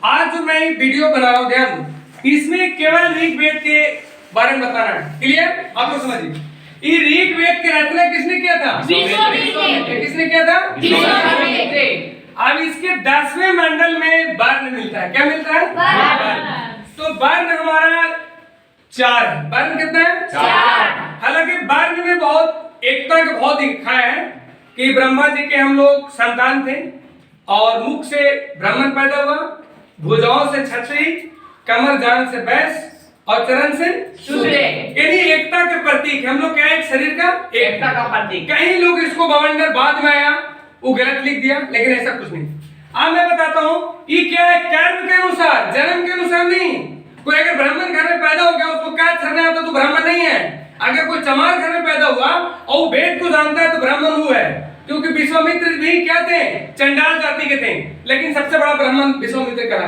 आज जो मैं वीडियो बना रहा हूँ, ध्यान दो, इसमें केवल ऋग्वेद के बारे में बताना है। क्लियर? आप लोग समझिए। ये ऋग्वेद की रचना किसने किया था? किसने किया था? अब इसके 10वें मंडल में वर्ण मिलता है। क्या मिलता है? तो वर्ण हमारा 4 है। वर्ण कितना है? 4। हालांकि वर्ण में बहुत एकता का बहुत दिखाया है कि ब्रह्मा जी के हम लोग संतान थे और मुख से ब्राह्मण पैदा हुआ, भुजाओं से क्षत्रिय, कमर जान से वैश्य और चरण से शूद्र। यानी एकता के प्रतीक। हम लोग क्या है? शरीर का एकता का प्रतीक। कई लोग इसको बवंडर बाद में आया, वो गलत लिख दिया, लेकिन ऐसा कुछ नहीं। अब मैं बताता हूँ ये क्या है, कर्म के अनुसार, जन्म के अनुसार नहीं। कोई अगर ब्राह्मण घर में पैदा हो गया, उसको क्या छरना आता तो ब्राह्मण नहीं है। अगर कोई चमार घर में पैदा हुआ और वो वेद को जानता है तो ब्राह्मण हुआ है। क्योंकि विश्वामित्र भी क्या थे? चंडाल जाति के थे, लेकिन सबसे बड़ा ब्राह्मण विश्वामित्र कहा।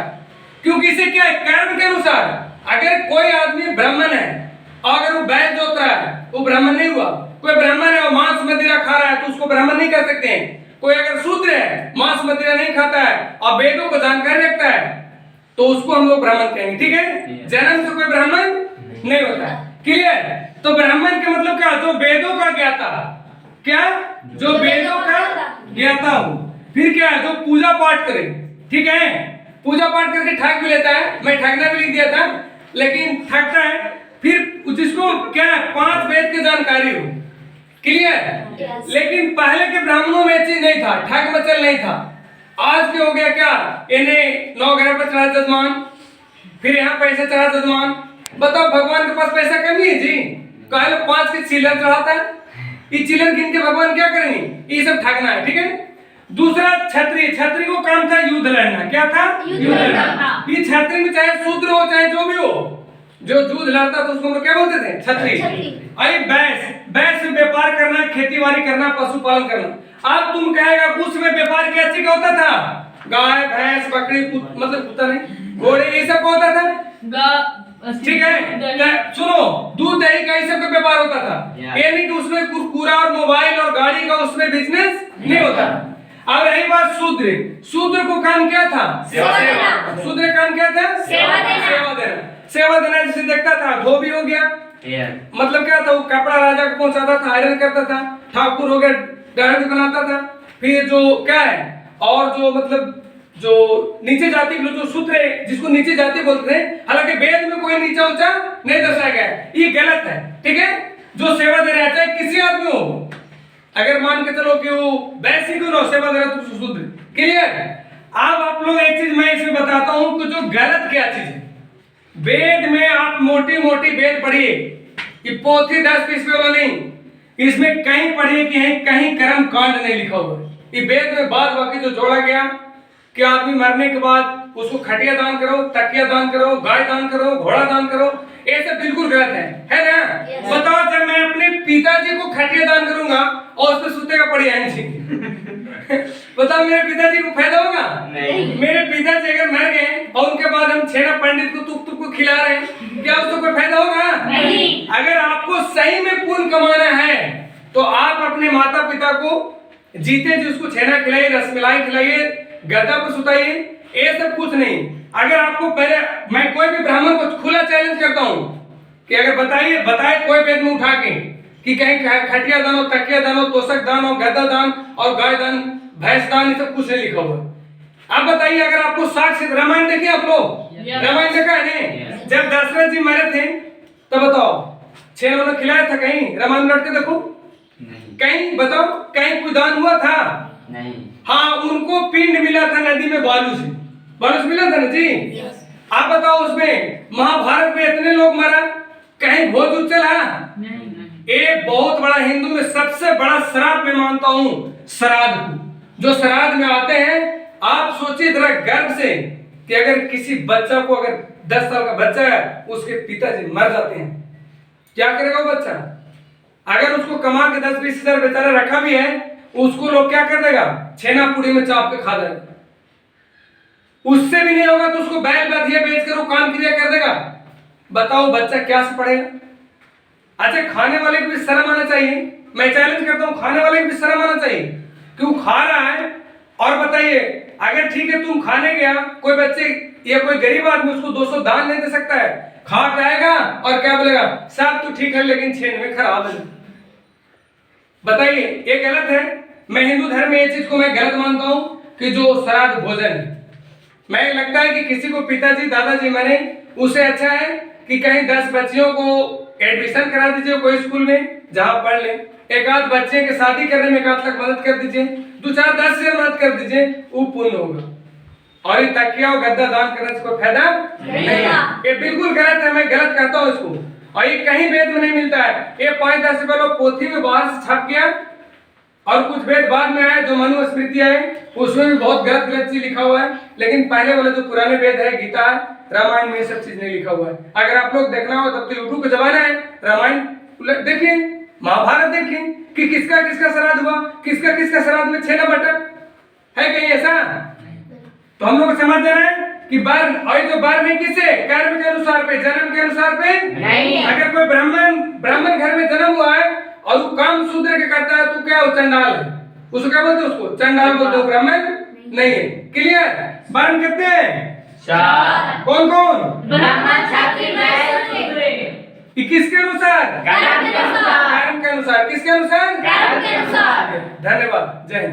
क्योंकि इसे क्या है? कर्म के अनुसार। अगर कोई आदमी ब्राह्मण है और अगर वो बैल जोत रहा है, वो ब्राह्मण नहीं हुआ। कोई ब्राह्मण है और मांस मदिरा खा रहा है तो उसको ब्राह्मण नहीं कह सकते हैं। कोई अगर शूद्र है, मांस मदिरा नहीं खाता है और वेदों को जानकारी रखता है तो उसको हम लोग ब्राह्मण कहेंगे। ठीक है? जन्म से कोई ब्राह्मण नहीं होता। क्लियर? तो ब्राह्मण का मतलब क्या? जो वेदों का ज्ञाता। क्या? जो वेदों का ज्ञाता हो। फिर क्या है? जो पूजा पाठ करे। ठीक है? पूजा पाठ करके ठग भी लेता है। मैं ठगना भी लिख दिया था, लेकिन ठगता है। फिर जिसको क्या है? 5 वेद की जानकारी हो। क्लियर? लेकिन पहले के ब्राह्मणों में चीज नहीं था, ठग मचल नहीं था। आज के हो गया क्या? इन्हें 9 ग्रह पर चढ़ा जजमान, फिर यहाँ पैसे चढ़ा जजमान। बताओ, भगवान के पास पैसा कमी है जी? कह लो 5 के चिल्लर चढ़ाता है। ये चिल्लर गिन के भगवान क्या करेंगे? ये सब ठगना है। ठीक है? दूसरा क्षत्रिय। क्षत्रिय को काम था युद्ध लड़ना। क्या था? युद्ध लड़ना। ये क्षत्रिय में चाहे शूद्र हो चाहे जो भी हो, जो युद्ध लड़ता तो उसको क्या बोलते थे? क्षत्रिय। अरे वैश्य। वैश्य व्यापार करना, खेतीबाड़ी करना, पशुपालन करना। अब तुम कहेगा उसमें व्यापार क्या चीज का होता था? गाय, भैंस, बकरी, मतलब कुत्ता नहीं, घोड़े, ये सब होता था। ठीक है? सुनो, दूध दही का ये सब का व्यापार होता था। यानी कि उसमें कुरकुरा और मोबाइल और गाड़ी का उसमें बिजनेस नहीं होता। अब रही बात शूद्र। शूद्र को काम क्या था? सेवा देना। शूद्र काम क्या था? सेवा देना। सेवा देना जैसे देखता था, धोबी हो गया, मतलब क्या था? वो कपड़ा राजा को पहुंचाता था, आयरन करता था। ठाकुर हो गया, डायरी बनाता था। फिर जो क्या है, और जो मतलब जो नीचे जाति के लोग, जो शूद्र जिसको नीचे जाति बोलते हैं, हालांकि वेद में कोई नीचा ऊंचा नहीं दर्शाया गया है, ये गलत है। ठीक है? जो सेवा दे रहा है, चाहे किसी आदमी हो, अगर मान के चलो कि वो वैसे क्यों ना सेवा दे रहा तो शूद्र। क्लियर? अब आप लोग एक चीज मैं इसमें बताता हूं कि जो गलत क्या चीज है। वेद में आप मोटी मोटी वेद पढ़िए, ये पोथी 10-20 वाला नहीं। इसमें कहीं पढ़िए कि कहीं कर्म कांड नहीं लिखा हुआ। ये वेद में बाद बाकी जो जोड़ा गया कि आदमी मरने के बाद उसको खटिया दान करो, तकिया दान करो, गाय दान करो, घोड़ा दान करो, ये सब बिल्कुल गलत है ना? बताओ, जब मैं अपने पिताजी को खटिया दान करूंगा और उस पर सूतेगा पड़ी बताओ, मेरे पिताजी को फायदा होगा? नहीं। मेरे पिताजी अगर मर गए और उनके बाद हम छेना पंडित को तुक तुक को खिला रहे हैं, क्या उसको कोई फायदा होगा? नहीं। अगर आपको सही में पुण्य कमाना है तो आप अपने माता पिता को जीते जी उसको छेना खिलाइए, रसमलाई खिलाइए, गद्दा पर सुताइए, ये सब कुछ नहीं। अगर आपको पहले, मैं कोई भी ब्राह्मण को खुला चैलेंज करता हूं कि अगर बताए कोई वेद में उठा के कि कहीं खटिया दान हो, तकिया दान हो, तोशक दान हो, गद्दा दान और गाय दान, भैंस दान, ये सब कुछ नहीं लिखा हुआ। अब बताइए, अगर आपको साक्ष्य, रामायण देखिए आप लोग, रामायण देखा है नहीं? जब दशरथ जी मरे थे तब बताओ छेना उन्हें खिलाया था? कहीं रामायण लौट के देखो, कहीं बताओ, कहीं कोई दान हुआ था? नहीं। हाँ, उनको पिंड मिला था नदी में, बालू से मिला था ना जी। आप बताओ, उसमें महाभारत में इतने लोग मरा, कहीं भोज चला? एक बहुत बड़ा, हिंदू में सबसे बड़ा श्राद्ध मैं मानता हूँ श्राद्ध को। जो श्राद्ध में आते हैं, आप सोचिए जरा गर्व से कि अगर किसी बच्चा को, अगर 10 साल का बच्चा है, उसके पिताजी मर जाते हैं, क्या करेगा वो बच्चा? अगर उसको कमा के 10-20 हजार बेचारा रखा भी है, उसको लोग क्या कर देगा? छेना पूड़ी में चाप के खा जाएगा। उससे भी नहीं होगा तो उसको बैल बधिया बेचकर वो काम क्रिया कर देगा। बताओ, बच्चा क्या से पढ़ेगा? अच्छा, खाने वाले को भी शर्म आना चाहिए। मैं चैलेंज करता हूं, खाने वाले को भी शर्म आना चाहिए कि वो खा रहा है और बताइए, अगर ठीक है तुम खाने गया, कोई बच्चे या कोई गरीब आदमी उसको 200 दान नहीं दे सकता है, खा के आएगा और क्या बोलेगा, साहब तो ठीक है लेकिन 6 में खराब है। बताइए ये गलत है। मैं हिंदू धर्म में ये चीज को मैं गलत मानता हूं कि जो श्राद्ध भोजन है, मैं लगता है कि किसी को पिताजी दादाजी मरे, उससे अच्छा है कि कहीं 10 बच्चियों को एडमिशन करा दीजिए कोई स्कूल में जहां पढ़ ले, एक आध बच्चे के शादी करने में 1 आध लाख मदद कर दीजिए, 2-4-10 से मदद कर दीजिए, वो पुण्य होगा। और ये तकिया और गद्दा दान करने से कोई फायदा नहीं है, ये बिल्कुल गलत है, मैं गलत कहता हूँ इसको। और ये कहीं वेद में नहीं मिलता है, ये 5-10 रुपए लोग पोथी में बाहर से छप गया, और कुछ वेद बाद में आए जो मनुस्मृति है, उसमें भी बहुत गलत गलत चीज लिखा हुआ है, लेकिन पहले वाले जो पुराने वेद है, गीता है, रामायण में ये सब चीज नहीं लिखा हुआ है। अगर आप लोग देखना हो तब तो यूट्यूब का जमाना है, रामायण देखिए, महाभारत देखिए कि किसका किसका श्राद्ध हुआ, किसका किसका श्राद्ध में 6 बटा है, कहीं ऐसा? तो हम लोग को समझ जाना है कि वर्ण, और जो वर्ण है किससे, कर्म के अनुसार पे, जन्म के अनुसार पे नहीं। अगर कोई ब्राह्मण घर में जन्म हुआ है और वो काम शूद्र के करता है तो क्या वो चंडाल है, उसको क्या बोलते हैं, उसको चंडाल बोलते हैं, ब्राह्मण नहीं है। क्लियर? वर्ण कितने हैं? 4। कौन कौन? ब्राह्मण, क्षत्रिय, वैश्य, शूद्र। किसके अनुसार? कर्म के अनुसार। कर्म के अनुसार। किसके अनुसार? कर्म के अनुसार। धन्यवाद, जय हिंद।